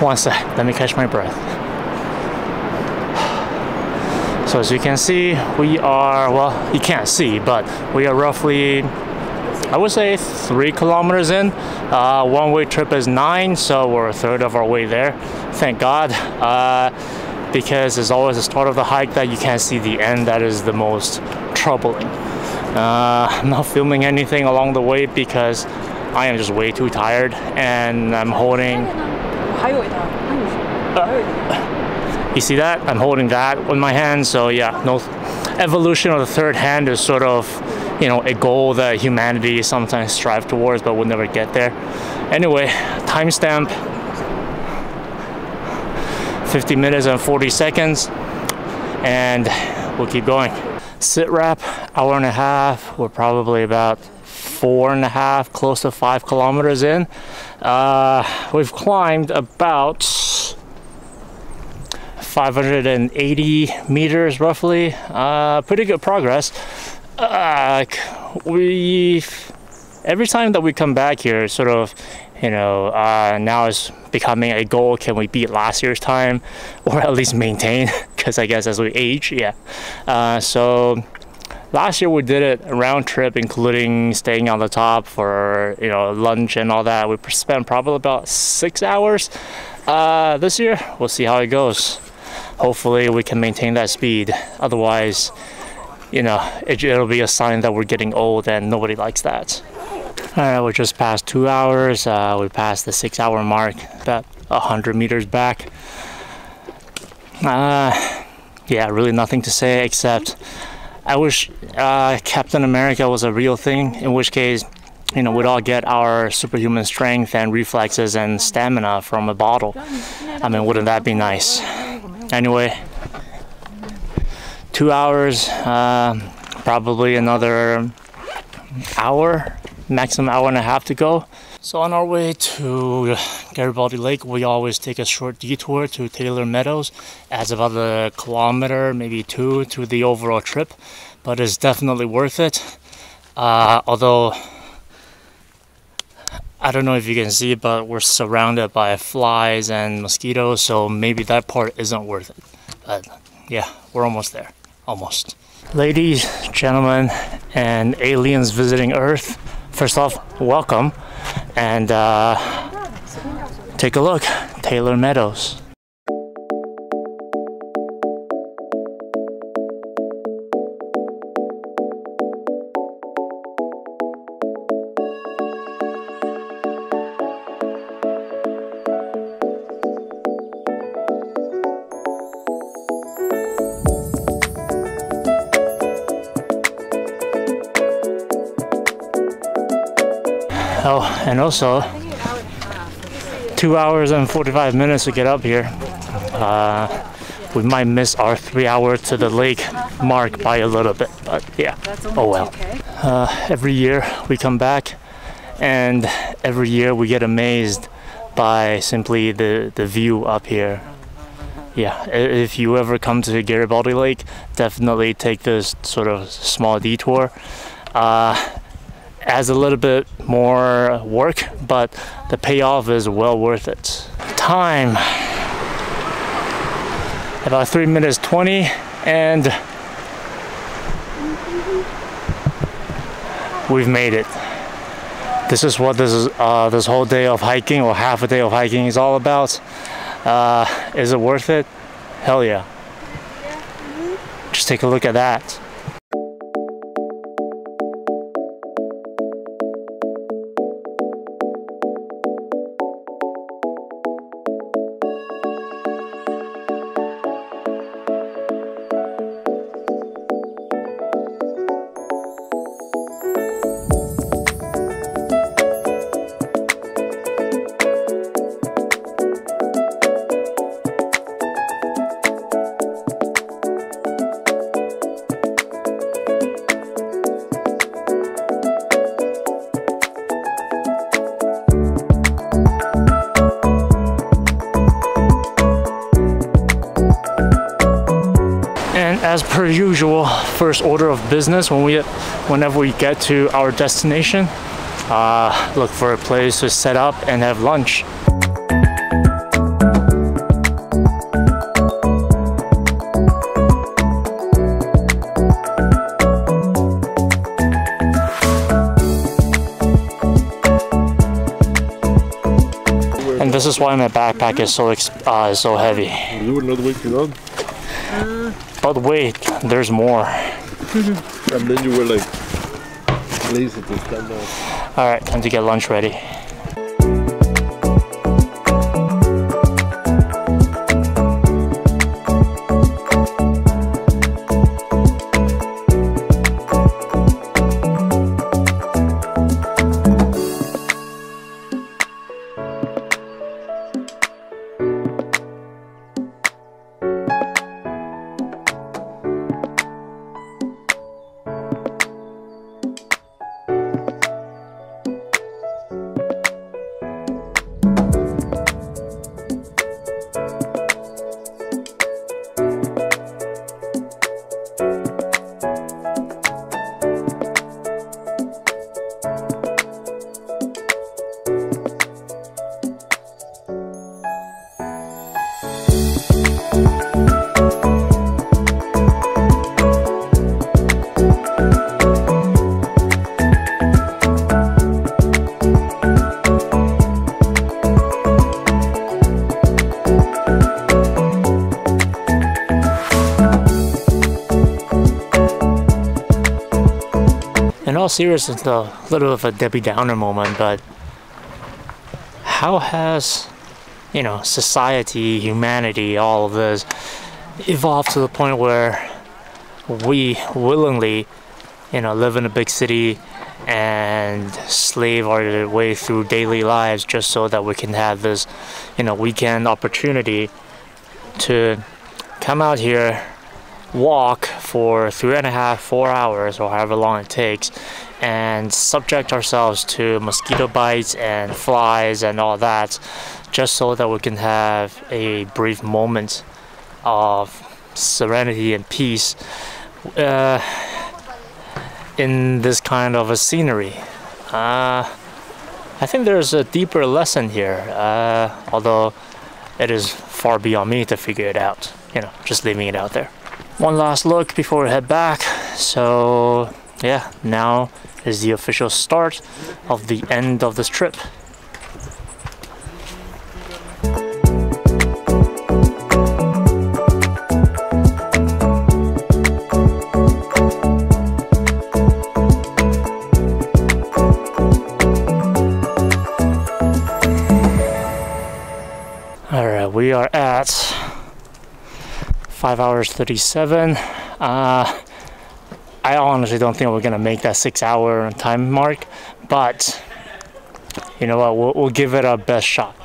One sec, let me catch my breath. So as you can see, we are, well, you can't see, but we are roughly, I would say 3 kilometers in. One-way trip is 9, so we're a third of our way there. Thank God, because there's always the start of the hike that you can't see the end. That is the most troubling. I'm not filming anything along the way because I am just way too tired, and I'm holding... You see that? I'm holding that with my hand, so yeah, no evolution of the third hand is sort of, you know, a goal that humanity sometimes strive towards, but we'll never get there. Anyway, timestamp 50 minutes and 40 seconds, and we'll keep going. Sit rep, hour and a half. We're probably about 4.5, close to 5 kilometers in. We've climbed about 580 meters roughly. Pretty good progress. Every time that we come back here, sort of, you know, now it's becoming a goal. Can we beat last year's time, or at least maintain? Because I guess as we age, yeah. So last year we did it a round trip, including staying on the top for, you know, lunch and all that. We spent probably about 6 hours. This year, we'll see how it goes. Hopefully we can maintain that speed. Otherwise, you know, it'll be a sign that we're getting old, and nobody likes that. All right, we're just past 2 hours. We passed the 6-hour mark, about 100 meters back. Yeah, really nothing to say except I wish Captain America was a real thing, in which case, you know, we'd all get our superhuman strength and reflexes and stamina from a bottle. I mean, wouldn't that be nice? Anyway, 2 hours, probably another hour, maximum hour and a half to go. So on our way to Garibaldi Lake, we always take a short detour to Taylor Meadows. Adds about a kilometer, maybe 2 to the overall trip, but it's definitely worth it. Although, I don't know if you can see, but we're surrounded by flies and mosquitoes, so maybe that part isn't worth it. But yeah, we're almost there. Almost. Ladies, gentlemen, and aliens visiting Earth, first off, welcome. And take a look, Taylor Meadows. Oh, and also 2 hours and 45 minutes to get up here. We might miss our 3 hour to the lake mark by a little bit, but yeah, oh well. Every year we come back, and every year we get amazed by simply the view up here. Yeah, if you ever come to Garibaldi Lake, definitely take this sort of small detour. Adds a little bit more work, but the payoff is well worth it. Time, about 3 minutes 20, and we've made it. This is what this whole day of hiking, or half a day of hiking, is all about. Is it worth it? Hell yeah. Just take a look at that. As per usual, first order of business whenever we get to our destination, look for a place to set up and have lunch. This is why my backpack is so heavy. Is there another way to go? But wait, there's more. And then you were like lazy to stand up. All right, time to get lunch ready. In all seriousness, it's a little of a Debbie Downer moment, but how has, you know, society, humanity, all of this evolved to the point where we willingly, you know, live in a big city and slave our way through daily lives just so that we can have this, you know, weekend opportunity to come out here, walk for 3.5, 4 hours, or however long it takes, and subject ourselves to mosquito bites and flies and all that, just so that we can have a brief moment of serenity and peace in this kind of a scenery. I think there's a deeper lesson here, although it is far beyond me to figure it out, you know, just leaving it out there. One last look before we head back. So yeah, now is the official start of the end of this trip. All right, we are at 5 hours 37. I honestly don't think we're gonna make that 6 hour time mark, but you know what, we'll give it our best shot.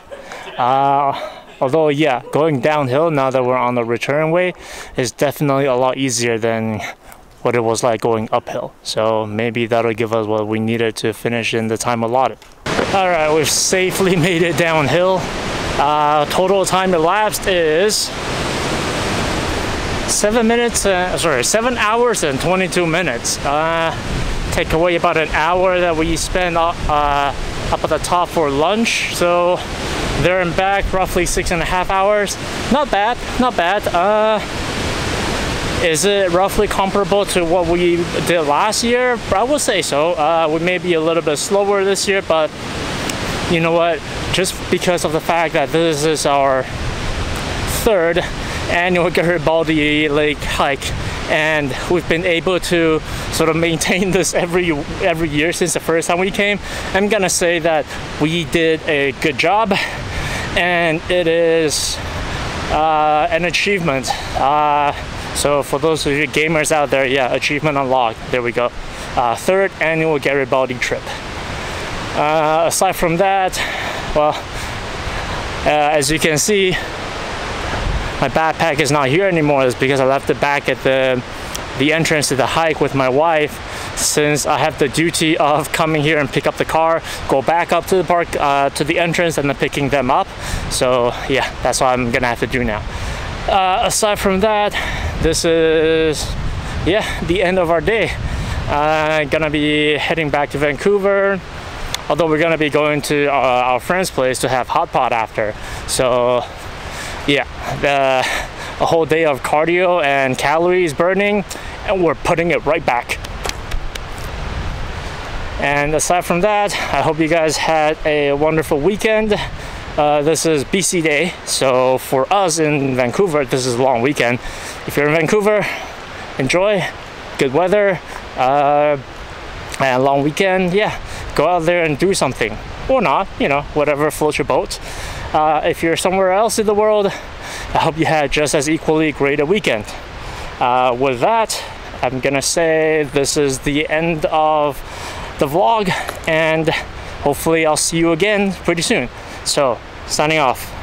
Although yeah, going downhill now that we're on the return way is definitely a lot easier than what it was like going uphill. So maybe that'll give us what we needed to finish in the time allotted. All right, we've safely made it downhill. Total time elapsed is 7 hours and 22 minutes. Take away about an hour that we spent up at the top for lunch. So there and back, roughly 6.5 hours. Not bad, not bad. Is it roughly comparable to what we did last year? I would say so. We may be a little bit slower this year, but you know what? Just because of the fact that this is our third annual Garibaldi Lake hike, and we've been able to sort of maintain this every year since the first time we came, I'm gonna say that we did a good job, and it is an achievement. So for those of you gamers out there, yeah, achievement unlocked. There we go. Third annual Garibaldi trip. Aside from that, well, as you can see, my backpack is not here anymore. It's because I left it back at the entrance to the hike with my wife, since I have the duty of coming here and pick up the car, go back up to the park, to the entrance, and then picking them up. So yeah, that's what I'm gonna have to do now. Aside from that, this is, yeah, the end of our day. Gonna be heading back to Vancouver, although we're gonna be going to our friend's place to have hot pot after. So yeah, a whole day of cardio and calories burning, and we're putting it right back. And aside from that, I hope you guys had a wonderful weekend. This is BC Day, so for us in Vancouver, this is a long weekend. If you're in Vancouver, enjoy, good weather, and a long weekend. Yeah, go out there and do something, or not, you know, whatever floats your boat. If you're somewhere else in the world, I hope you had just as equally great a weekend. With that, I'm gonna say this is the end of the vlog, and hopefully I'll see you again pretty soon. So, signing off.